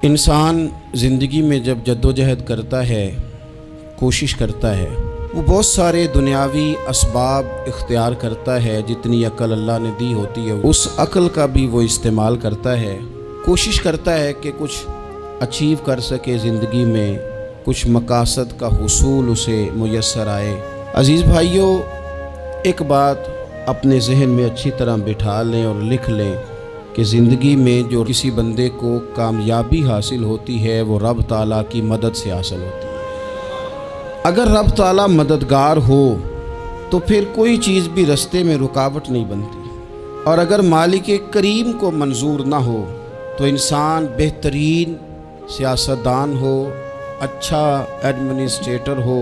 इंसान ज़िंदगी में जब जद्दोजहद करता है, कोशिश करता है, वो बहुत सारे दुनियावी असबाब इख्तियार करता है। जितनी अक्ल अल्लाह ने दी होती है उस अक्ल का भी वो इस्तेमाल करता है, कोशिश करता है कि कुछ अचीव कर सके ज़िंदगी में, कुछ मकासद का हुसूल उसे मुयस्सर आए। अज़ीज़ भाइयों, एक बात अपने जहन में अच्छी तरह बिठा लें और लिख लें कि ज़िंदगी में जो किसी बंदे को कामयाबी हासिल होती है वो रब ताला की मदद से हासिल होती है। अगर रब ताला मददगार हो तो फिर कोई चीज़ भी रास्ते में रुकावट नहीं बनती, और अगर मालिक करीम को मंजूर ना हो तो इंसान बेहतरीन सियासतदान हो, अच्छा एडमिनिस्ट्रेटर हो,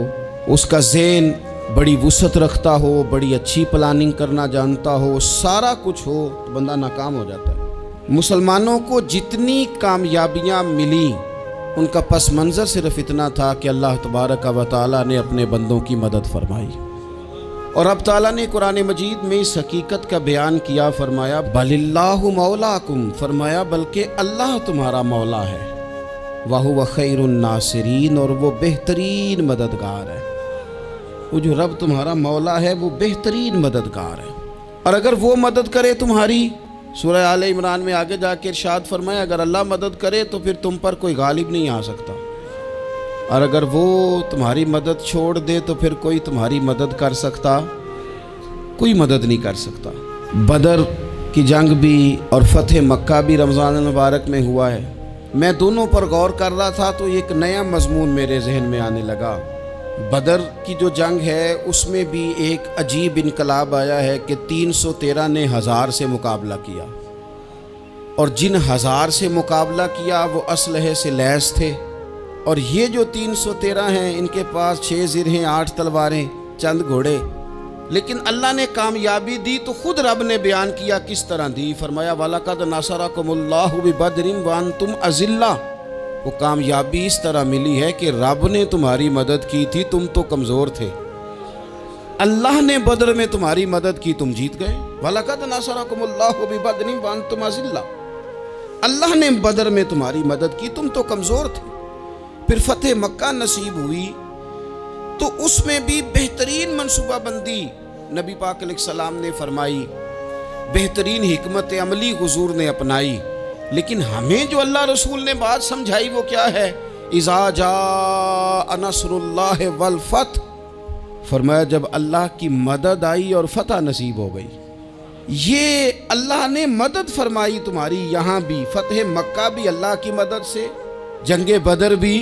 उसका ज़हन बड़ी वुसअत रखता हो, बड़ी अच्छी प्लानिंग करना जानता हो, सारा कुछ हो, तो बंदा नाकाम हो जाता है। मुसलमानों को जितनी कामयाबियाँ मिली उनका पस मंज़र सिर्फ इतना था कि अल्लाह तबारक व तआला ने अपने बंदों की मदद फरमाई। और अब ताला ने कुरान मजीद में इस हकीकत का बयान किया, फरमाया बलिल्लाहु मौलाकुम, फरमाया बल्कि अल्लाह तुम्हारा मौला है, वहुव खैरुन नासिरीन, और वो बेहतरीन मददगार है। वो जो रब तुम्हारा मौला है वो बेहतरीन मददगार है। और अगर वो मदद करे तुम्हारी, सूरह आले इमरान में आगे जाके इरशाद फरमाया अगर अल्लाह मदद करे तो फिर तुम पर कोई गालिब नहीं आ सकता, और अगर वो तुम्हारी मदद छोड़ दे तो फिर कोई तुम्हारी मदद कर सकता, कोई मदद नहीं कर सकता। बदर की जंग भी और फ़तह मक्का भी रमज़ान मुबारक में हुआ है। मैं दोनों पर गौर कर रहा था तो एक नया मजमून मेरे जहन में आने लगा। बदर की जो जंग है उसमें भी एक अजीब इनकलाब आया है कि 313 ने 1000 से मुकाबला किया, और जिन 1000 से मुकाबला किया वो असलहे से लैस थे, और ये जो 313 हैं इनके पास 6 ज़िरहें, 8 तलवारें, चंद घोड़े। लेकिन अल्लाह ने कामयाबी दी तो ख़ुद रब ने बयान किया किस तरह दी। फरमाया वलक़द नसरकुमुल्लाहु बिबदरिन व अंतुम अज़िल्ला। वो कामयाबी इस तरह मिली है कि रब ने तुम्हारी मदद की थी, तुम तो कमज़ोर थे, अल्लाह ने बदर में तुम्हारी मदद की, तुम जीत गए। वलक़द नसरकुमुल्लाहु बिबदरिन व अंतुम अज़िल्ला, अल्लाह ने बदर में तुम्हारी मदद की, तुम तो कमज़ोर थे। फिर फ़तह मक्का नसीब हुई तो उसमें भी बेहतरीन मनसूबाबंदी नबी पाक अलैहिस्सलाम ने फरमाई, बेहतरीन हिकमत अमली हुजूर ने अपनाई। लेकिन हमें जो अल्लाह रसूल ने बात समझाई वो क्या है, इज़ा जा नस्रुल्लाह वल फतह, फरमाया जब अल्लाह की मदद आई और फतह नसीब हो गई। ये अल्लाह ने मदद फरमाई तुम्हारी, यहाँ भी फ़तह मक्का भी अल्लाह की मदद से, जंगे बदर भी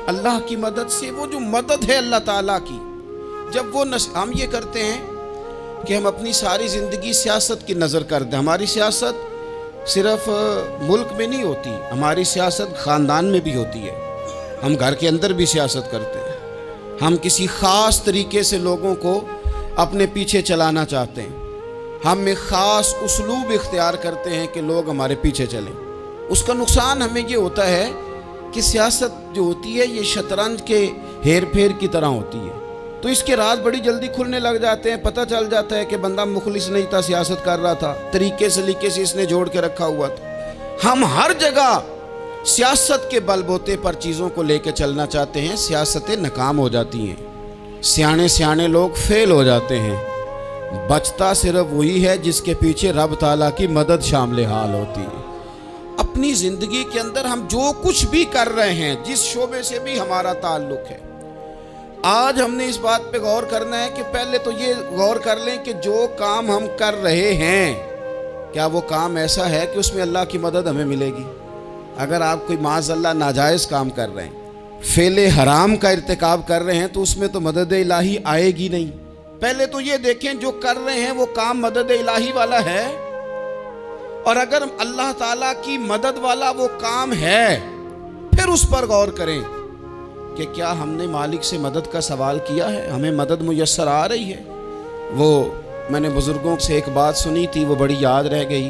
अल्लाह की मदद से। वो जो मदद है अल्लाह ताला की, जब वो हम ये करते हैं कि हम अपनी सारी ज़िंदगी सियासत की नज़र कर दें। हमारी सियासत सिर्फ मुल्क में नहीं होती, हमारी सियासत ख़ानदान में भी होती है। हम घर के अंदर भी सियासत करते हैं, हम किसी ख़ास तरीके से लोगों को अपने पीछे चलाना चाहते हैं, हम एक ख़ास उसलूब इख्तियार करते हैं कि लोग हमारे पीछे चलें। उसका नुकसान हमें ये होता है कि सियासत जो होती है ये शतरंज के हेर फेर की तरह होती है, तो इसके राज बड़ी जल्दी खुलने लग जाते हैं। पता चल जाता है कि बंदा मुखलिस नहीं था, सियासत कर रहा था, तरीके सलीके से इसने जोड़ के रखा हुआ था। हम हर जगह सियासत के बलबूते पर चीज़ों को लेकर चलना चाहते हैं, सियासतें नाकाम हो जाती हैं, सियाने सियाने लोग फेल हो जाते हैं। बचता सिर्फ वही है जिसके पीछे रब ताला की मदद शामिल हाल होती है। अपनी ज़िंदगी के अंदर हम जो कुछ भी कर रहे हैं, जिस शोबे से भी हमारा ताल्लुक़ है, आज हमने इस बात पे गौर करना है कि पहले तो ये गौर कर लें कि जो काम हम कर रहे हैं क्या वो काम ऐसा है कि उसमें अल्लाह की मदद हमें मिलेगी। अगर आप कोई माज़अल्लाह नाजायज़ काम कर रहे हैं, फेले हराम का इर्तिकाब कर रहे हैं, तो उसमें तो मदद इलाही आएगी नहीं। पहले तो ये देखें जो कर रहे हैं वो काम मदद इलाही वाला है, और अगर अल्लाह ताला की मदद वाला वो काम है फिर उस पर गौर करें कि क्या हमने मालिक से मदद का सवाल किया है, हमें मदद मुयस्सर आ रही है। वो मैंने बुज़ुर्गों से एक बात सुनी थी, वो बड़ी याद रह गई।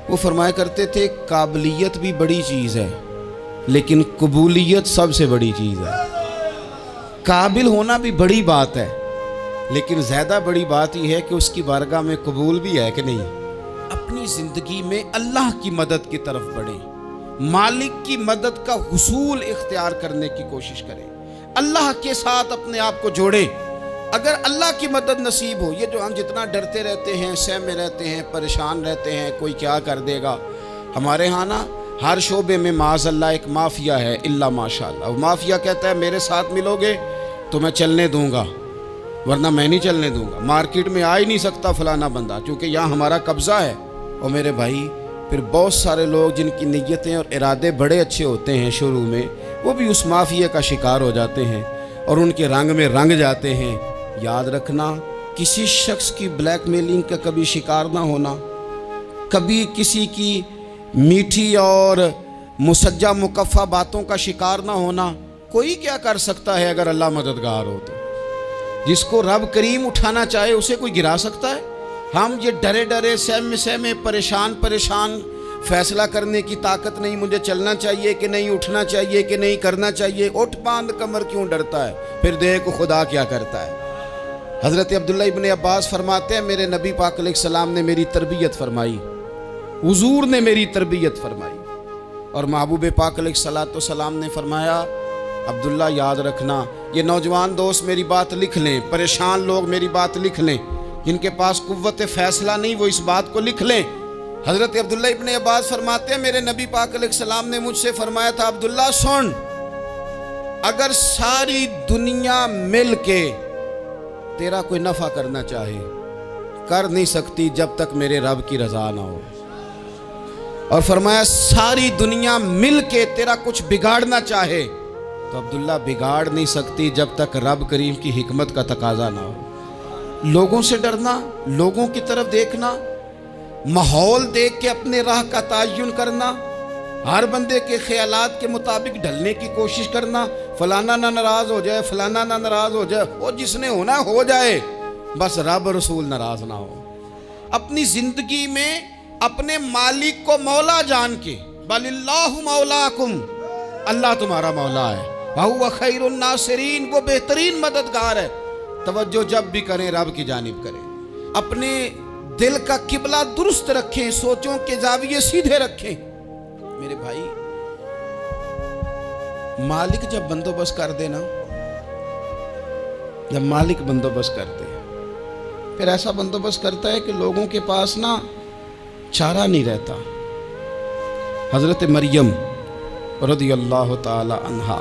वो फरमाया करते थे काबिलियत भी बड़ी चीज़ है लेकिन कबूलियत सबसे बड़ी चीज़ है। काबिल होना भी बड़ी बात है लेकिन ज़्यादा बड़ी बात यह है कि उसकी बारगाह में कबूल भी है कि नहीं। अपनी ज़िंदगी में अल्लाह की मदद की तरफ बढ़ें। मालिक की मदद का हुसूल इख्तियार करने की कोशिश करें, अल्लाह के साथ अपने आप को जोड़े। अगर अल्लाह की मदद नसीब हो, ये जो हम जितना डरते रहते हैं, सहमे रहते हैं, परेशान रहते हैं, कोई क्या कर देगा, हमारे यहाँ ना हर शोबे में माज़अल्लाह एक माफिया है, इल्ला माशाअल्लाह। वो माफिया कहता है मेरे साथ मिलोगे तो मैं चलने दूंगा, वरना मैं नहीं चलने दूंगा। मार्केट में आ ही नहीं सकता फलाना बंदा, क्योंकि यहाँ हमारा कब्ज़ा है। और मेरे भाई, फिर बहुत सारे लोग जिनकी नीयतें और इरादे बड़े अच्छे होते हैं शुरू में, वो भी उस माफिया का शिकार हो जाते हैं और उनके रंग में रंग जाते हैं। याद रखना, किसी शख्स की ब्लैकमेलिंग का कभी शिकार ना होना, कभी किसी की मीठी और मुसज्जा मुकफ़ा बातों का शिकार ना होना। कोई क्या कर सकता है अगर अल्लाह मददगार हो तो? जिसको रब करीम उठाना चाहे उसे कोई गिरा सकता है? हम ये डरे डरे सहमे सहमे परेशान परेशान फैसला करने की ताकत नहीं, मुझे चलना चाहिए कि नहीं, उठना चाहिए कि नहीं, करना चाहिए। उठ बांध कमर क्यों डरता है? फिर देखो खुदा क्या करता है। हज़रत अब्दुल्ला इब्न अब्बास फरमाते हैं, मेरे नबी पाक अलैहिस्सलाम ने मेरी तरबियत फरमाई, हुजूर ने मेरी तरबियत फरमाई। और महबूब पाक अलैहिस्सलाम ने फरमाया, अब्दुल्ला याद रखना, ये नौजवान दोस्त मेरी बात लिख लें, परेशान लोग मेरी बात लिख लें, जिनके पास कुव्वत फैसला नहीं वो इस बात को लिख लें। हज़रत अब्दुल्ला इब्न अब्बास फरमाते हैं, मेरे नबी पाक अलैहिस्सलाम ने मुझसे फरमाया था, अब्दुल्ला सुन, अगर सारी दुनिया मिल के तेरा कोई नफ़ा करना चाहे, कर नहीं सकती जब तक मेरे रब की रज़ा ना हो। और फरमाया सारी दुनिया मिल के तेरा कुछ बिगाड़ना चाहे तो अब्दुल्ला बिगाड़ नहीं सकती जब तक रब करीम की हिकमत का तकाजा ना हो। लोगों से डरना, लोगों की तरफ देखना, माहौल देख के अपने राह का तयन करना, हर बंदे के ख्यालात के मुताबिक ढलने की कोशिश करना, फलाना ना नाराज हो जाए, फलाना ना नाराज हो जाए, वो जिसने होना हो जाए, बस रब रसूल नाराज ना हो। अपनी जिंदगी में अपने मालिक को मौला जान के, बलिल्लाहु मौलाकुम, अल्लाह तुम्हारा मौला है, वहुवा खैरुन नासिरीन, वो बेहतरीन मददगार है। तवज्जो जब भी करें रब की जानिब करें, अपने दिल का किबला दुरुस्त रखें, सोचों के जाविये सीधे रखें। मेरे भाई, मालिक जब बंदोबस्त कर दे ना, जब मालिक बंदोबस्त कर दे, फिर ऐसा बंदोबस्त करता है कि लोगों के पास ना चारा नहीं रहता। हज़रत मरियम रज़ियल्लाहु ताला अन्हा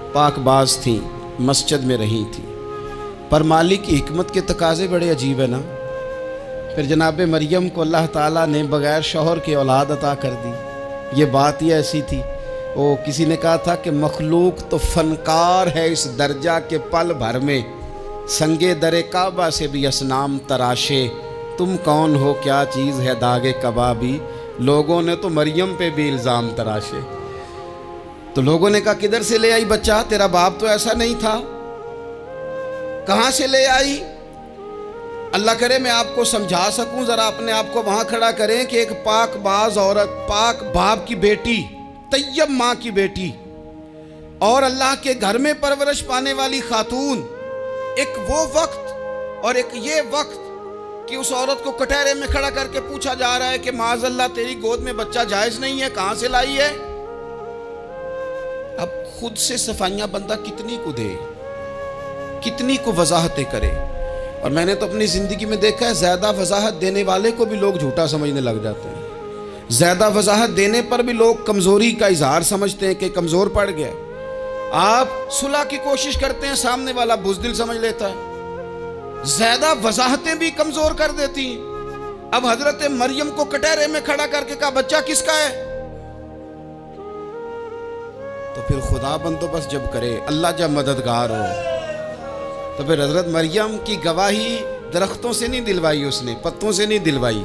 पाकबाज थी, मस्जिद में रही थी, पर मालिक की हिकमत के तकाजे बड़े अजीब है ना। फिर जनाब मरियम को अल्लाह ताला ने बग़ैर शौहर की औलाद अता कर दी। ये बात ही ऐसी थी, वो किसी ने कहा था कि मखलूक तो फनकार है इस दर्जा के पल भर में, संगे दरे काबा से भी असनाम तराशे, तुम कौन हो क्या चीज़ है दागे कबाबी। लोगों ने तो मरियम पे भी इल्ज़ाम तराशे। तो लोगों ने कहा किधर से ले आई बच्चा, तेरा बाप तो ऐसा नहीं था, कहाँ से ले आई? अल्लाह करे मैं आपको समझा सकूं, ज़रा अपने आप को वहाँ खड़ा करें कि एक पाकबाज औरत, पाक बाप की बेटी, तैयब माँ की बेटी और अल्लाह के घर में परवरिश पाने वाली खातून, एक वो वक्त और एक ये वक्त कि उस औरत को कटहरे में खड़ा करके पूछा जा रहा है कि माज़अल्लाह तेरी गोद में बच्चा जायज़ नहीं है, कहाँ से लाई है? अब खुद से सफाइयाँ बंदा कितनी को दे, कितनी को वजाहतें करे। और मैंने तो अपनी ज़िंदगी में देखा है, ज़्यादा वजाहत देने वाले को भी लोग झूठा समझने लग जाते हैं। ज़्यादा वजाहत देने पर भी लोग कमज़ोरी का इजहार समझते हैं कि कमज़ोर पड़ गया। आप सुलह की कोशिश करते हैं, सामने वाला बुज़दिल समझ लेता है। ज़्यादा वजाहतें भी कमज़ोर कर देती हैं। अब हज़रत मरियम को कटहरे में खड़ा करके कहा बच्चा किसका है? तो फिर खुदा बंदोबस्त जब करे, अल्लाह जब मददगार हो, तो फिर हज़रत मरियम की गवाही दरख्तों से नहीं दिलवाई उसने, पत्तों से नहीं दिलवाई,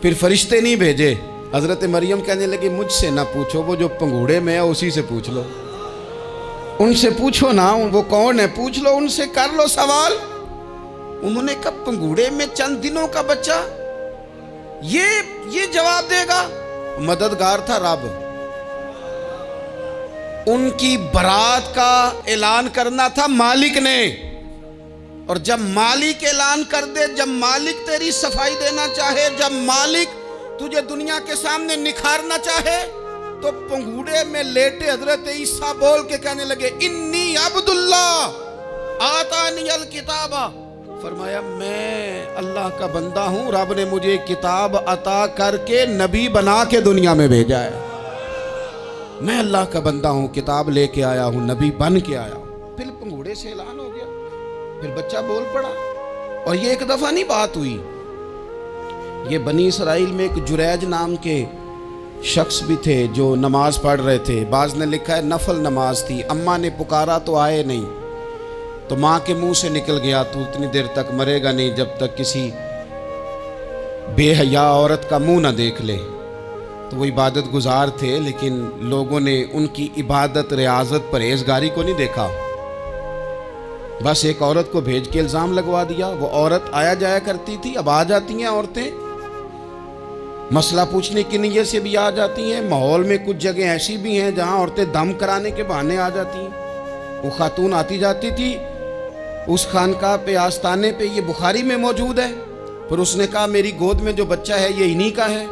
फिर फरिश्ते नहीं भेजे। हज़रत मरियम कहने लगी मुझसे ना पूछो, वो जो पंगूड़े में है उसी से पूछ लो, उनसे पूछो ना, वो कौन है पूछ लो, उनसे कर लो सवाल। उन्होंने कहा पंगूड़े में चंद दिनों का बच्चा, ये जवाब देगा? मददगार था रब। उनकी बरात का ऐलान करना था मालिक ने, और जब मालिक ऐलान कर दे, जब मालिक तेरी सफाई देना चाहे, जब मालिक तुझे दुनिया के सामने निखारना चाहे, تو पंगूड़े में लेटे हजरत ईसा बोल के कहने लगे इन्नी अब्दुल्ला आतानी अल किताबा, फरमाया मैं अल्लाह का बंदा हूँ, रब ने मुझे किताब अता करके नबी बना के दुनिया में भेजा है। मैं अल्लाह का बंदा हूँ, किताब लेके आया हूँ, नबी बन के आया हूँ। फिर पंगूड़े से ऐलान हो गया, फिर बच्चा बोल पड़ा। और ये एक दफ़ा नहीं बात हुई, ये बनी इसराइल में एक जुरैज नाम के शख्स भी थे जो नमाज पढ़ रहे थे। बाज़ ने लिखा है नफल नमाज थी, अम्मा ने पुकारा तो आए नहीं, तो माँ के मुंह से निकल गया तू इतनी देर तक मरेगा नहीं जब तक किसी बेहया औरत का मुंह ना देख ले। तो वो इबादत गुजार थे, लेकिन लोगों ने उनकी इबादत, रियाजत, परहेजगारी को नहीं देखा। बस एक औरत को भेज के इल्ज़ाम लगवा दिया। वो औरत आया जाया करती थी, अब आ जाती हैं औरतें, मसला पूछने की नीयत से भी आ जाती हैं। माहौल में कुछ जगह ऐसी भी हैं जहां औरतें दम कराने के बहाने आ जाती हैं। वो खातून आती जाती थी उस खानका पे, आस्ताने पे, ये बुखारी में मौजूद है। फिर उसने कहा मेरी गोद में जो बच्चा है ये इन्हीं का है।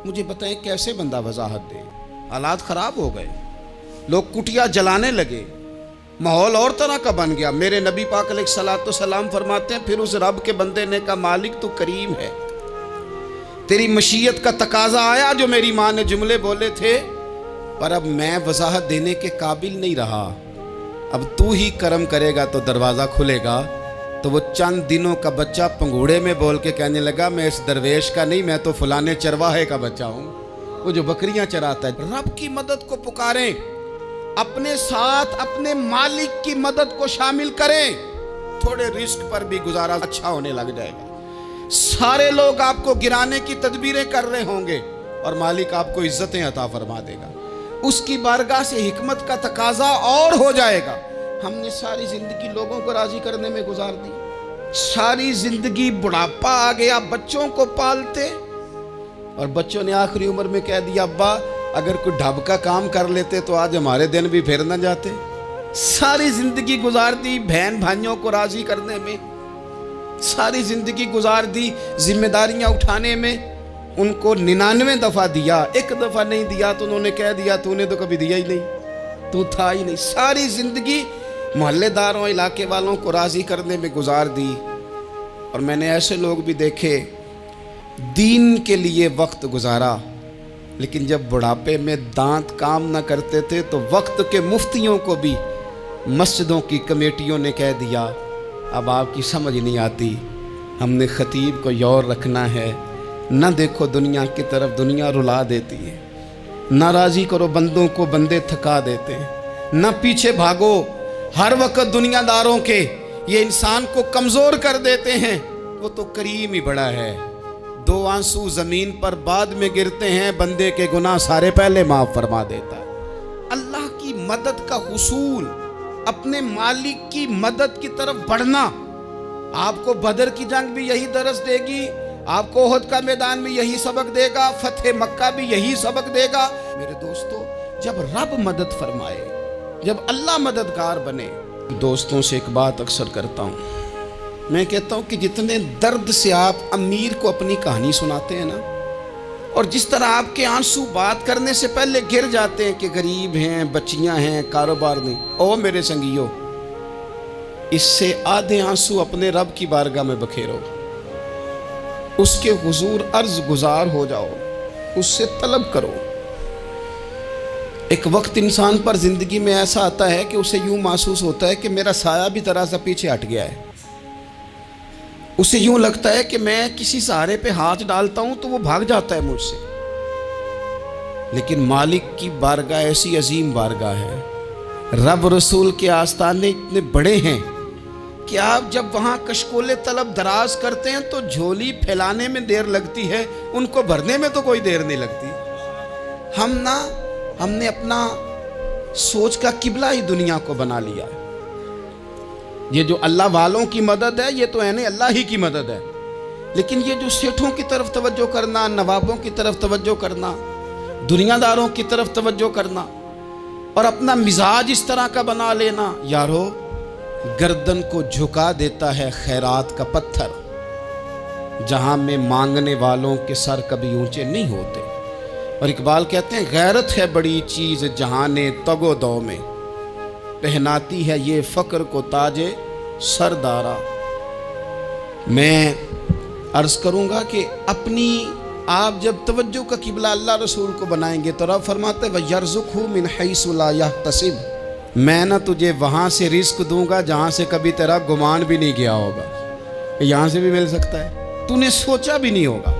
मुझे बताएं कैसे बंदा वजाहत दे। हालात ख़राब हो गए, लोग कुटिया जलाने लगे, माहौल और तरह का बन गया। मेरे नबी पाक अलैहिस्सलाम फरमाते हैं फिर उस रब के बंदे ने कहा मालिक तू करीम है, तेरी मशीयत का तकाजा आया जो मेरी माँ ने जुमले बोले थे, पर अब मैं वजाहत देने के काबिल नहीं रहा, अब तू ही करम करेगा तो दरवाज़ा खुलेगा। तो वो चंद दिनों का बच्चा पंगूड़े में बोल के कहने लगा मैं इस दरवेश का नहीं, मैं तो फलाने चरवाहे का बच्चा हूँ, वो जो बकरियां चराता है। रब की मदद को पुकारें, अपने साथ अपने मालिक की मदद को शामिल करें, थोड़े रिस्क पर भी गुजारा अच्छा होने लग जाएगा। सारे लोग आपको गिराने की तदबीरें कर रहे होंगे और मालिक आपको इज्जतें अता फरमा देगा, उसकी बारगाह से हिकमत का तकाजा और हो जाएगा। हमने सारी जिंदगी लोगों को राजी करने में गुजार दी, सारी जिंदगी बुढ़ापा आ गया बच्चों को पालते, और बच्चों ने आखिरी उम्र में कह दिया अब्बा अगर कोई ढब का काम कर लेते तो आज हमारे दिन भी फिर न जाते। सारी जिंदगी गुजार दी बहन भाइयों को राजी करने में, सारी जिंदगी गुजार दी जिम्मेदारियां उठाने में। उनको 99 दफ़ा दिया, एक दफ़ा नहीं दिया तो उन्होंने कह दिया तूने तो कभी दिया ही नहीं, तू था ही नहीं। सारी जिंदगी मोहल्लेदारों, इलाके वालों को राज़ी करने में गुजार दी। और मैंने ऐसे लोग भी देखे दीन के लिए वक्त गुजारा, लेकिन जब बुढ़ापे में दांत काम न करते थे तो वक्त के मुफ्तियों को भी मस्जिदों की कमेटियों ने कह दिया अब आपकी समझ नहीं आती, हमने खतीब को यौर रखना है, न देखो दुनिया की तरफ, दुनिया रुला देती है, न राज़ी करो बंदों को, बंदे थका देते हैं, न पीछे भागो हर वक्त दुनियादारों के, ये इंसान को कमज़ोर कर देते हैं। वो तो करीम ही बड़ा है, 2 आंसू ज़मीन पर बाद में गिरते हैं, बंदे के गुनाह सारे पहले माफ़ फरमा देता है। अल्लाह की मदद का हुसूल, अपने मालिक की मदद की तरफ बढ़ना, आपको बदर की जंग भी यही दरस देगी, आपको ओहद का मैदान भी यही सबक देगा, फतेह मक्का भी यही सबक देगा। मेरे दोस्तों, जब रब मदद फरमाए, जब अल्लाह मददगार बने। दोस्तों से एक बात अक्सर करता हूँ, मैं कहता हूँ कि जितने दर्द से आप अमीर को अपनी कहानी सुनाते हैं ना, और जिस तरह आपके आंसू बात करने से पहले गिर जाते हैं कि गरीब हैं, बच्चियां हैं, कारोबार नहीं, ओ मेरे संगियो, इससे आधे आंसू अपने रब की बारगाह में बखेरो, उसके हुजूर अर्ज गुजार हो जाओ, उससे तलब करो। एक वक्त इंसान पर ज़िंदगी में ऐसा आता है कि उसे यूं महसूस होता है कि मेरा साया भी तरह से पीछे हट गया है, उसे यूं लगता है कि मैं किसी सहारे पे हाथ डालता हूं तो वो भाग जाता है मुझसे। लेकिन मालिक की बारगाह ऐसी अजीम बारगाह है, रब रसूल के आस्ताने इतने बड़े हैं कि आप जब वहाँ कशकोले तलब दराज करते हैं तो झोली फैलाने में देर लगती है, उनको भरने में तो कोई देर नहीं लगती। हमने अपना सोच का किबला ही दुनिया को बना लिया है। ये जो अल्लाह वालों की मदद है ये तो यानी अल्लाह ही की मदद है, लेकिन ये जो सेठों की तरफ तवज्जो करना, नवाबों की तरफ तवज्जो करना, दुनियादारों की तरफ तवज्जो करना और अपना मिजाज इस तरह का बना लेना, यारो गर्दन को झुका देता है खैरात का पत्थर, जहां में मांगने वालों के सर कभी ऊंचे नहीं होते। اور اقبال کہتے ہیں غیرت ہے بڑی چیز جہان تگ و دو میں، پہناتی ہے یہ فقر کو تاج سردارا۔ میں عرض کروں گا کہ اپنی آپ جب توجہ کا قبلہ اللہ رسول کو بنائیں گے تو رب فرماتے ہیں وَيَرْزُقْهُ مِنْ حَيْثُ لَا يَحْتَسِبُ، میں نہ تجھے وہاں سے رزق دوں گا جہاں سے کبھی تیرا گمان بھی نہیں گیا ہوگا، یہاں سے بھی مل سکتا ہے، تو نے سوچا بھی نہیں ہوگا۔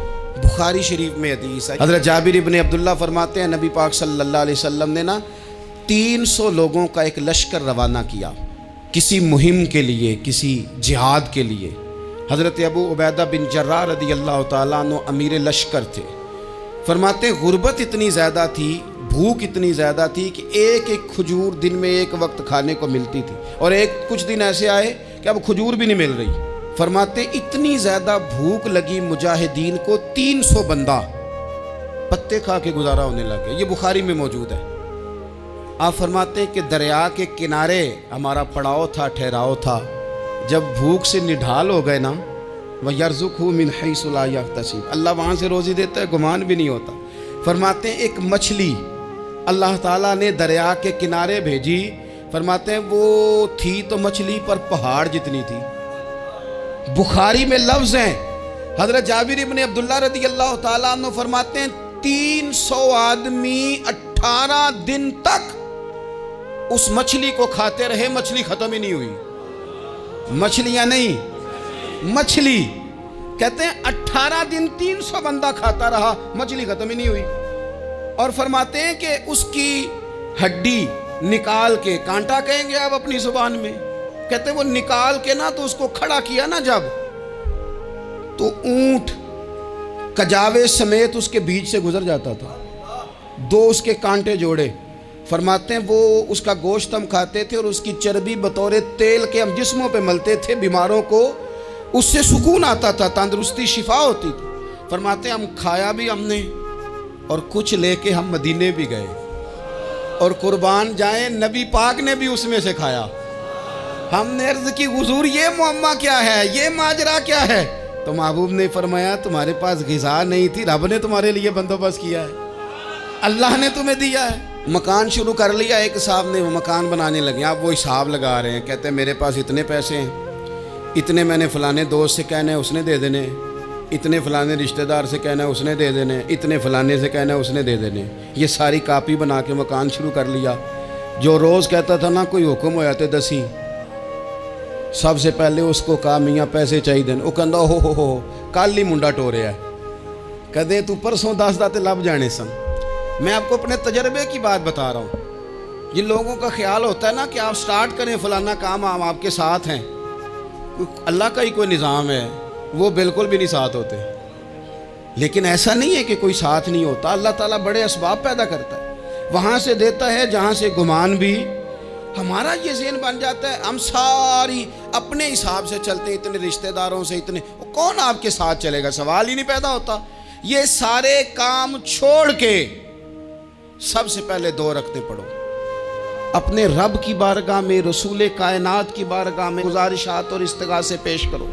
بخاری شریف میں حدیث ہے، حضرت جابر ابن عبداللہ فرماتے ہیں نبی پاک صلی اللہ علیہ وسلم نے 300 لوگوں کا ایک لشکر روانہ کیا کسی مہم کے لیے، کسی جہاد کے لیے۔ حضرت ابو عبیدہ بن جراح رضی اللہ تعالیٰ عنہ امیر لشکر تھے۔ فرماتے ہیں غربت اتنی زیادہ تھی، بھوک اتنی زیادہ تھی کہ ایک ایک کھجور دن میں ایک وقت کھانے کو ملتی تھی، اور کچھ دن ایسے آئے کہ اب کھجور بھی نہیں مل رہی۔ فرماتے اتنی زیادہ بھوک لگی مجاہدین کو 300 بندہ پتے کھا کے گزارا ہونے لگے۔ یہ بخاری میں موجود ہے۔ آپ فرماتے ہیں کہ دریا کے کنارے ہمارا پڑاؤ تھا، ٹھہراؤ تھا، جب بھوک سے نڈھال ہو گئے نا وَيَرْزُقْهُ مِنْ حَيْثُ لَا يَحْتَسِبُ، اللہ وہاں سے روزی دیتا ہے، گمان بھی نہیں ہوتا۔ فرماتے ہیں ایک مچھلی اللہ تعالیٰ نے دریا کے کنارے بھیجی، فرماتے ہیں وہ تھی تو مچھلی پر پہاڑ جتنی تھی۔ بخاری میں لفظ ہیں، حضرت جابر ابن عبداللہ رضی اللہ تعالیٰ عنہ فرماتے ہیں 300 آدمی 18 دن تک اس مچھلی کو کھاتے رہے، مچھلی ختم ہی نہیں ہوئی۔ مچھلیاں نہیں، مچھلی کہتے ہیں 18 دن 300 بندہ کھاتا رہا، مچھلی ختم ہی نہیں ہوئی۔ اور فرماتے ہیں کہ اس کی ہڈی نکال کے، کانٹا کہیں گے آپ اپنی زبان میں، کہتے ہیں وہ نکال کے نا تو اس کو کھڑا کیا نا جب، تو اونٹ کجاوے سمیت اس کے بیچ سے گزر جاتا تھا، 2 اس کے کانٹے جوڑے۔ فرماتے ہیں وہ اس کا گوشت ہم کھاتے تھے اور اس کی چربی بطور تیل کے ہم جسموں پہ ملتے تھے، بیماروں کو اس سے سکون آتا تھا، تندرستی شفا ہوتی تھی۔ فرماتے ہیں ہم کھایا بھی ہم نے، اور کچھ لے کے ہم مدینے بھی گئے، اور قربان جائیں نبی پاک نے بھی اس میں سے کھایا۔ ہم نے عرض کی حضور یہ معمہ کیا ہے، یہ ماجرا کیا ہے؟ تو محبوب نے فرمایا تمہارے پاس غذا نہیں تھی، رب نے تمہارے لیے بندوبست کیا ہے، اللہ نے تمہیں دیا ہے۔ مکان شروع کر لیا، ایک صاحب نے وہ مکان بنانے لگے، آپ وہ حساب لگا رہے ہیں، کہتے ہیں میرے پاس اتنے پیسے ہیں، اتنے میں نے فلانے دوست سے کہنا ہے اس نے دے دینے، اتنے فلانے رشتہ دار سے کہنا ہے اس نے دے دینے، اتنے فلانے سے کہنا ہے اس نے دے دینے۔ یہ ساری کاپی بنا کے مکان شروع کر لیا۔ جو روز کہتا تھا نا کوئی حکم ہو جاتے 10 سب سے پہلے اس کو کہا میاں پیسے چاہیے دین، وہ کہندا ہو کل ہی منڈا ٹوریا کدے تو پرسوں 10 داتے لب جانے سن۔ میں آپ کو اپنے تجربے کی بات بتا رہا ہوں۔ جن لوگوں کا خیال ہوتا ہے نا کہ آپ سٹارٹ کریں فلانا کام، ہم آپ کے ساتھ ہیں، اللہ کا ہی کوئی نظام ہے، وہ بالکل بھی نہیں ساتھ ہوتے۔ لیکن ایسا نہیں ہے کہ کوئی ساتھ نہیں ہوتا، اللہ تعالیٰ بڑے اسباب پیدا کرتا ہے، وہاں سے دیتا ہے جہاں سے گمان بھی۔ ہمارا یہ ذہن بن جاتا ہے ہم ساری اپنے حساب سے چلتے ہیں، اتنے رشتہ داروں سے، اتنے کون آپ کے ساتھ چلے گا، سوال ہی نہیں پیدا ہوتا۔ یہ سارے کام چھوڑ کے سب سے پہلے 2 رکعتیں پڑھو، اپنے رب کی بارگاہ میں، رسول کائنات کی بارگاہ میں گزارشات اور استغاثے پیش کرو،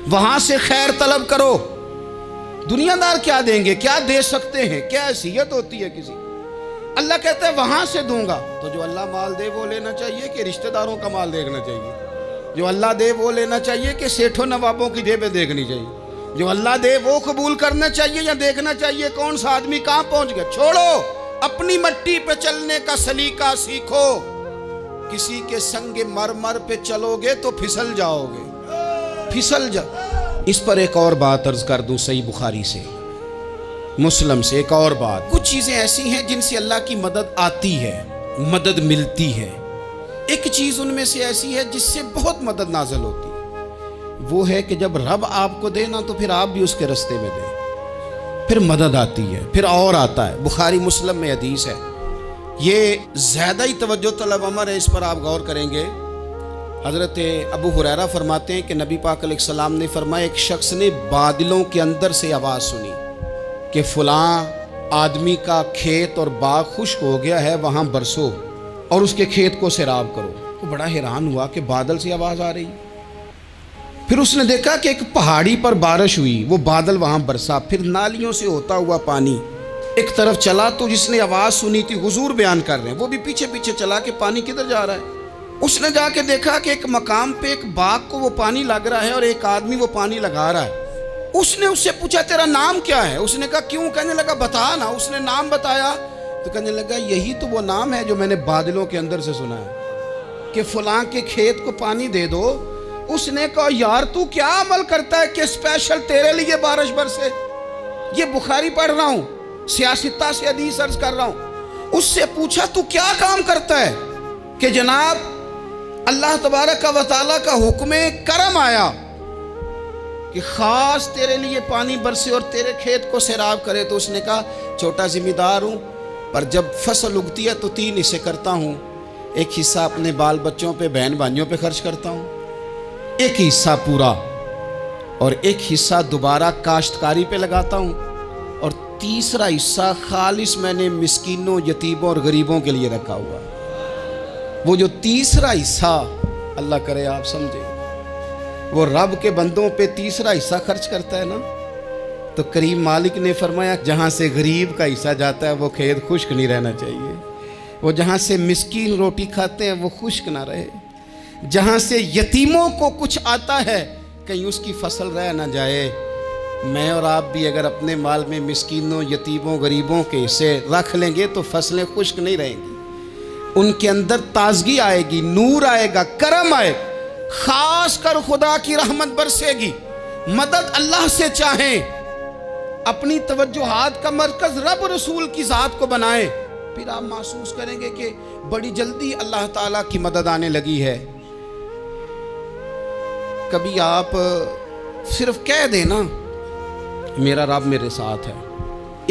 وہاں سے خیر طلب کرو۔ دنیا دار کیا دیں گے، کیا دے سکتے ہیں، کیا حیثیت ہوتی ہے کسی، اللہ کہتا ہے وہاں سے دوں گا۔ تو جو اللہ مال دے وہ لینا چاہیے کہ رشتہ داروں کا مال دیکھنا چاہیے؟ جو اللہ دے وہ لینا چاہیے کہ سیٹھوں نوابوں کی جیبیں دیکھنی چاہیے؟ جو اللہ دے وہ قبول کرنا چاہیے یا دیکھنا چاہیے کون سا آدمی کہاں پہنچ گیا؟ چھوڑو، اپنی مٹی پہ چلنے کا سلیقہ سیکھو۔ کسی کے سنگ مرمر پہ چلو گے تو پھسل جاؤ گے، پھسل جاؤ۔ اس پر ایک اور بات عرض کر دوں، صحیح بخاری سے، مسلم سے ایک اور بات۔ کچھ چیزیں ایسی ہیں جن سے اللہ کی مدد آتی ہے، مدد ملتی ہے۔ ایک چیز ان میں سے ایسی ہے جس سے بہت مدد نازل ہوتی ہے، وہ ہے کہ جب رب آپ کو دے نا تو پھر آپ بھی اس کے رستے میں دیں، پھر مدد آتی ہے، پھر اور آتا ہے۔ بخاری مسلم میں حدیث ہے، یہ زیادہ ہی توجہ طلب امر ہے، اس پر آپ غور کریں گے۔ حضرت ابو ہریرہ فرماتے ہیں کہ نبی پاک علیہ السلام نے فرمایا ایک شخص نے بادلوں کے اندر سے آواز سنی کہ فلاں آدمی کا کھیت اور باغ خشک ہو گیا ہے، وہاں برسو اور اس کے کھیت کو سیراب کرو۔ وہ بڑا حیران ہوا کہ بادل سے آواز آ رہی۔ پھر اس نے دیکھا کہ ایک پہاڑی پر بارش ہوئی، وہ بادل وہاں برسا، پھر نالیوں سے ہوتا ہوا پانی ایک طرف چلا تو جس نے آواز سنی تھی حضور بیان کر رہے ہیں، وہ بھی پیچھے پیچھے چلا کہ پانی کدھر جا رہا ہے۔ اس نے جا کے دیکھا کہ ایک مقام پہ ایک باغ کو وہ پانی لگ رہا ہے اور ایک آدمی وہ پانی لگا رہا ہے۔ اس نے اس سے پوچھا تیرا نام کیا ہے؟ اس نے کہا کیوں؟ کہنے لگا بتا نا۔ اس نے نام بتایا تو کہنے لگا یہی تو وہ نام ہے جو میں نے بادلوں کے اندر سے سنا ہے کہ فلاں کے کھیت کو پانی دے دو۔ اس نے کہا یار تو کیا عمل کرتا ہے کہ اسپیشل تیرے لیے بارش برسے؟ یہ بخاری پڑھ رہا ہوں، سیاستہ سے حدیث عرض کر رہا ہوں۔ اس سے پوچھا تو کیا کام کرتا ہے کہ جناب اللہ تبارک و تعالیٰ کا حکم کرم آیا کہ خاص تیرے لیے پانی برسے اور تیرے کھیت کو سیراب کرے؟ تو اس نے کہا چھوٹا ذمہ دار ہوں، پر جب فصل اگتی ہے تو 3 حصے کرتا ہوں۔ ایک حصہ اپنے بال بچوں پہ، بہن بھائیوں پہ خرچ کرتا ہوں، ایک حصہ پورا، اور ایک حصہ دوبارہ کاشتکاری پہ لگاتا ہوں، اور تیسرا حصہ خالص میں نے مسکینوں، یتیموں اور غریبوں کے لیے رکھا ہوا ہے۔ وہ جو تیسرا حصہ اللہ کرے آپ سمجھے، وہ رب کے بندوں پہ تیسرا حصہ خرچ کرتا ہے نا، تو کریم مالک نے فرمایا جہاں سے غریب کا حصہ جاتا ہے وہ کھیت خشک نہیں رہنا چاہیے، وہ جہاں سے مسکین روٹی کھاتے ہیں وہ خشک نہ رہے، جہاں سے یتیموں کو کچھ آتا ہے کہیں اس کی فصل رہ نہ جائے۔ میں اور آپ بھی اگر اپنے مال میں مسکینوں، یتیموں، غریبوں کے حصے رکھ لیں گے تو فصلیں خشک نہیں رہیں گی، ان کے اندر تازگی آئے گی، نور آئے گا، کرم آئے گا، خاص کر خدا کی رحمت برسے گی۔ مدد اللہ سے چاہیں، اپنی توجہات کا مرکز رب رسول کی ذات کو بنائیں، پھر آپ محسوس کریں گے کہ بڑی جلدی اللہ تعالیٰ کی مدد آنے لگی ہے۔ کبھی آپ صرف کہہ دیں نا میرا رب میرے ساتھ ہے،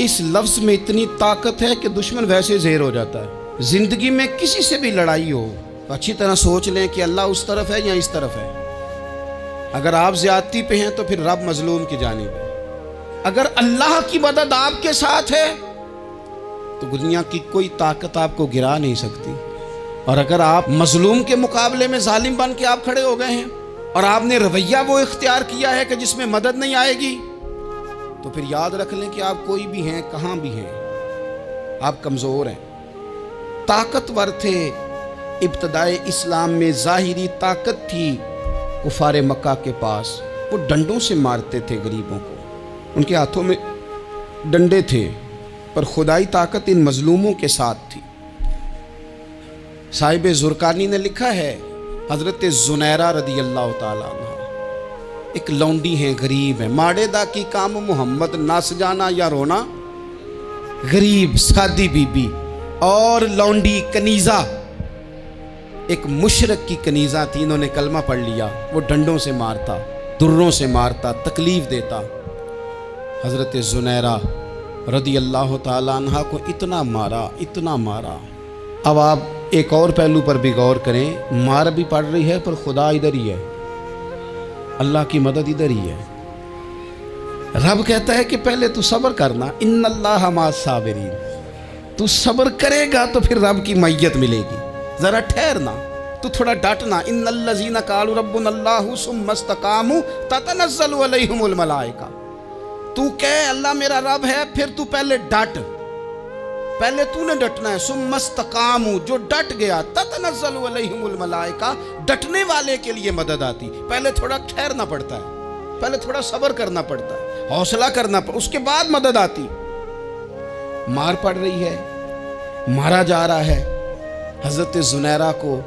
اس لفظ میں اتنی طاقت ہے کہ دشمن ویسے زہر ہو جاتا ہے۔ زندگی میں کسی سے بھی لڑائی ہو تو اچھی طرح سوچ لیں کہ اللہ اس طرف ہے یا اس طرف ہے۔ اگر آپ زیادتی پہ ہیں تو پھر رب مظلوم کی جانب ہے۔ اگر اللہ کی مدد آپ کے ساتھ ہے تو دنیا کی کوئی طاقت آپ کو گرا نہیں سکتی، اور اگر آپ مظلوم کے مقابلے میں ظالم بن کے آپ کھڑے ہو گئے ہیں اور آپ نے رویہ وہ اختیار کیا ہے کہ جس میں مدد نہیں آئے گی، تو پھر یاد رکھ لیں کہ آپ کوئی بھی ہیں، کہاں بھی ہیں، آپ کمزور ہیں۔ طاقتور تھے ابتدائے اسلام میں، ظاہری طاقت تھی کفار مکہ کے پاس، وہ ڈنڈوں سے مارتے تھے غریبوں کو، ان کے ہاتھوں میں ڈنڈے تھے، پر خدائی طاقت ان مظلوموں کے ساتھ تھی۔ صاحب زرقانی نے لکھا ہے حضرت زنیرہ رضی اللہ تعالیٰ عنہ ایک لونڈی ہیں، غریب ہیں، ماڑے دا کی کام محمد نس جانا یا رونا، غریب سادی بی بی اور لونڈی کنیزہ، ایک مشرک کی کنیزہ تھی، انہوں نے کلمہ پڑھ لیا، وہ ڈنڈوں سے مارتا، دروں سے مارتا، تکلیف دیتا۔ حضرت زنیرہ رضی اللہ تعالیٰ عنہ کو اتنا مارا، اتنا مارا۔ اب آپ ایک اور پہلو پر بھی غور کریں، مار بھی پڑ رہی ہے پر خدا ادھر ہی ہے، اللہ کی مدد ادھر ہی ہے۔ رب کہتا ہے کہ پہلے تو صبر کرنا، ان اللہ مع الصابرین، تو صبر کرے گا تو پھر رب کی معیت ملے گی، ذرا ٹھہرنا، تو تھوڑا ڈٹنا۔ ان الذین قالوا ربنا اللہ ثم استقاموا تتنزل علیہم الملائکہ، تو کہے اللہ میرا رب ہے، پھر تو پہلے ڈٹ، پہلے تو نے ڈٹنا ہے۔ ثم استقاموا، جو ڈٹ گیا، تتنزل علیہم الملائکہ، ڈٹنے والے کے لیے مدد آتی، پہلے تھوڑا ٹھہرنا پڑتا ہے، پہلے تھوڑا صبر کرنا پڑتا ہے، حوصلہ کرنا پڑتا، اس کے بعد مدد آتی۔ مار پڑ رہی ہے، مارا جا رہا ہے حضرت زنیرہ کو،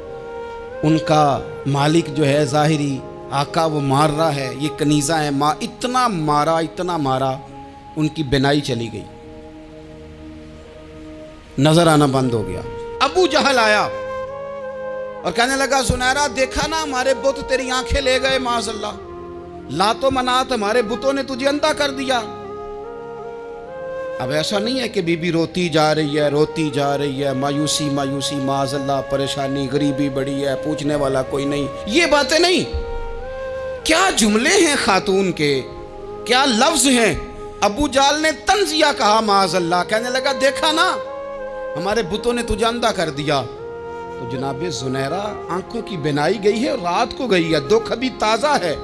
ان کا مالک جو ہے ظاہری آقا وہ مار رہا ہے، یہ کنیزہ ہے، اتنا مارا، اتنا مارا، ان کی بینائی چلی گئی، نظر آنا بند ہو گیا۔ ابو جہل آیا اور کہنے لگا زنیرہ دیکھا نا ہمارے بت تیری آنکھیں لے گئے، معاذ اللہ، لات و منات ہمارے بتوں نے تجھے اندھا کر دیا۔ اب ایسا نہیں ہے کہ بی بی روتی جا رہی ہے، روتی جا رہی ہے، مایوسی مایوسی، معاذ اللہ، پریشانی، غریبی بڑی ہے، پوچھنے والا کوئی نہیں، یہ باتیں نہیں۔ کیا جملے ہیں خاتون کے، کیا لفظ ہیں۔ ابو جہل نے تنزیہ کہا، معاذ اللہ، کہنے لگا دیکھا نا ہمارے بتوں نے تجھے اندھا کر دیا۔ تو جناب زنیرہ آنکھوں کی بینائی گئی ہے، رات کو گئی ہے، دکھ ابھی تازہ ہے،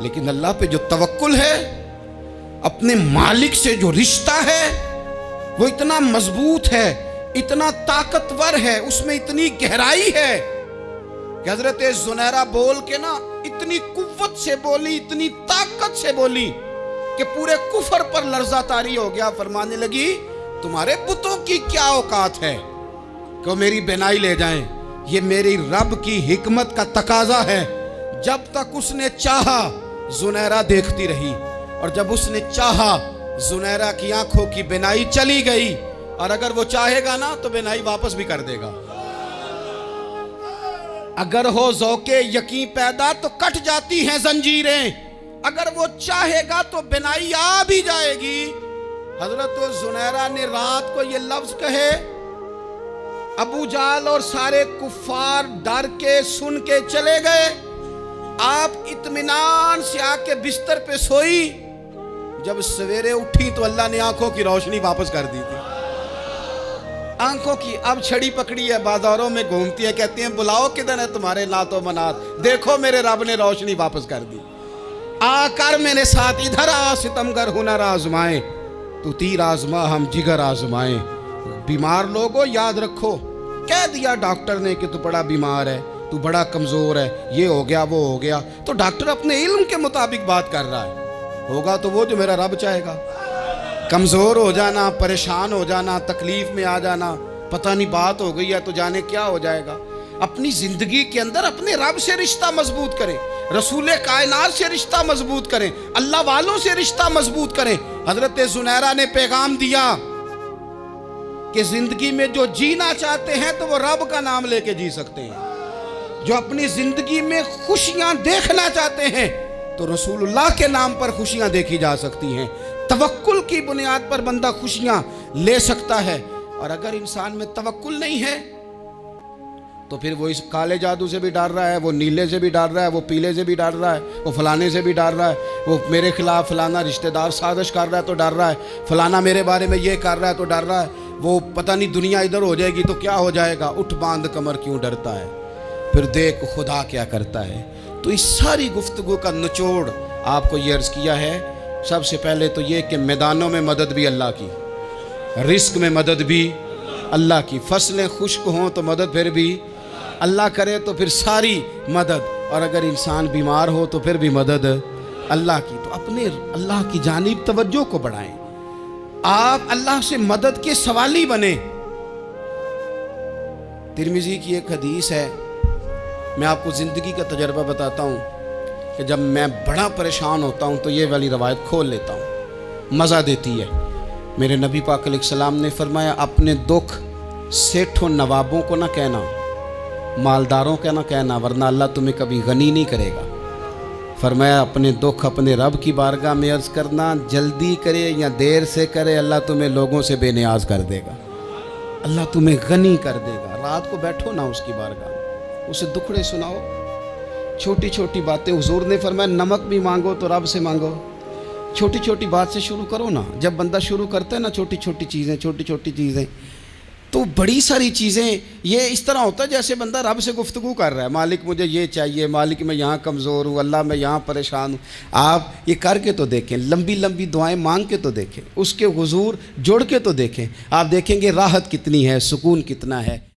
لیکن اللہ پہ جو توکل ہے، اپنے مالک سے جو رشتہ ہے، وہ اتنا مضبوط ہے، اتنا طاقتور ہے، اس میں اتنی گہرائی ہے کہ حضرت زنیرہ بول کے نا اتنی قوت سے بولی، اتنی طاقت سے بولی کہ پورے کفر پر لرزہ طاری ہو گیا۔ فرمانے لگی تمہارے بتوں کی کیا اوقات ہے کہ وہ میری بینائی لے جائیں؟ یہ میری رب کی حکمت کا تقاضا ہے۔ جب تک اس نے چاہا زنیرہ دیکھتی رہی، اور جب اس نے چاہا زنیرہ کی آنکھوں کی بینائی چلی گئی، اور اگر وہ چاہے گا نا تو بینائی واپس بھی کر دے گا۔ اگر ہو ذوق یقین پیدا تو کٹ جاتی ہیں زنجیریں، اگر وہ چاہے گا تو بینائی آ بھی جائے گی۔ حضرت زنیرہ نے رات کو یہ لفظ کہے، ابو جہل اور سارے کفار ڈر کے سن کے چلے گئے، آپ اطمینان سے آ کے بستر پہ سوئی۔ جب سویرے اٹھی تو اللہ نے آنکھوں کی روشنی واپس کر دی تھی۔ آنکھوں کی اب چھڑی پکڑی ہے، بازاروں میں گھومتی ہے، کہتی ہیں بلاؤ کدھر ہے تمہارے نعت و منات، دیکھو میرے رب نے روشنی واپس کر دی۔ آ کر میرے ساتھ ادھر آ، ستمگر ہنر آزمائیں، تو تیر آزما ہم جگر آزمائیں۔ بیمار لوگوں یاد رکھو، کہہ دیا ڈاکٹر نے کہ تو بڑا بیمار ہے، تو بڑا کمزور ہے، یہ ہو گیا وہ ہو گیا، تو ڈاکٹر اپنے علم کے مطابق بات کر رہا ہے، ہوگا تو وہ جو میرا رب چاہے گا۔ کمزور ہو جانا، پریشان ہو جانا، تکلیف میں آ جانا، پتہ نہیں بات ہو گئی ہے تو جانے کیا ہو جائے گا۔ اپنی زندگی کے اندر اپنے رب سے رشتہ مضبوط کریں، رسول کائنات سے رشتہ مضبوط کریں، اللہ والوں سے رشتہ مضبوط کریں۔ حضرت زنیرہ نے پیغام دیا کہ زندگی میں جو جینا چاہتے ہیں تو وہ رب کا نام لے کے جی سکتے ہیں، جو اپنی زندگی میں خوشیاں دیکھنا چاہتے ہیں تو رسول اللہ کے نام پر خوشیاں دیکھی جا سکتی ہیں۔ توکل کی بنیاد پر بندہ خوشیاں لے سکتا ہے، اور اگر انسان میں توکل نہیں ہے تو پھر وہ اس کالے جادو سے بھی ڈر رہا ہے، وہ نیلے سے بھی ڈر رہا ہے، وہ پیلے سے بھی ڈر رہا ہے، وہ فلانے سے بھی ڈر رہا ہے، وہ میرے خلاف فلانا رشتہ دار سازش کر رہا ہے تو ڈر رہا ہے، فلانا میرے بارے میں یہ کر رہا ہے تو ڈر رہا ہے، وہ پتہ نہیں دنیا ادھر ہو جائے گی تو کیا ہو جائے گا، اٹھ باندھ کمر کیوں ڈرتا ہے، پھر دیکھ خدا کیا کرتا ہے۔ تو اس ساری گفتگو کا نچوڑ آپ کو یہ عرض کیا ہے، سب سے پہلے تو یہ کہ میدانوں میں مدد بھی اللہ کی، رزق میں مدد بھی اللہ کی، فصلیں خشک ہوں تو مدد پھر بھی اللہ کرے، تو پھر ساری مدد، اور اگر انسان بیمار ہو تو پھر بھی مدد اللہ کی۔ تو اپنے اللہ کی جانب توجہ کو بڑھائیں، آپ اللہ سے مدد کے سوالی بنیں۔ ترمذی کی ایک حدیث ہے، میں آپ کو زندگی کا تجربہ بتاتا ہوں کہ جب میں بڑا پریشان ہوتا ہوں تو یہ والی روایت کھول لیتا ہوں، مزہ دیتی ہے۔ میرے نبی پاک علیہ السلام نے فرمایا اپنے دکھ سیٹھوں نوابوں کو نہ کہنا، مالداروں کا نہ کہنا، ورنہ اللہ تمہیں کبھی غنی نہیں کرے گا۔ فرمایا اپنے دکھ اپنے رب کی بارگاہ میں عرض کرنا، جلدی کرے یا دیر سے کرے اللہ تمہیں لوگوں سے بے نیاز کر دے گا، اللہ تمہیں غنی کر دے گا۔ رات کو بیٹھو نا اس کی بارگاہ میں، اسے دکھڑے سناؤ، چھوٹی چھوٹی باتیں۔ حضور نے فرمایا نمک بھی مانگو تو رب سے مانگو، چھوٹی چھوٹی بات سے شروع کرو نا۔ جب بندہ شروع کرتا ہے نا چھوٹی چھوٹی چیزیں تو بڑی ساری چیزیں یہ اس طرح ہوتا ہے جیسے بندہ رب سے گفتگو کر رہا ہے، مالک مجھے یہ چاہیے، مالک میں یہاں کمزور ہوں، اللہ میں یہاں پریشان ہوں۔ آپ یہ کر کے تو دیکھیں، لمبی لمبی دعائیں مانگ کے تو دیکھیں، اس کے حضور جوڑ کے تو دیکھیں، آپ دیکھیں گے راحت کتنی ہے، سکون کتنا ہے۔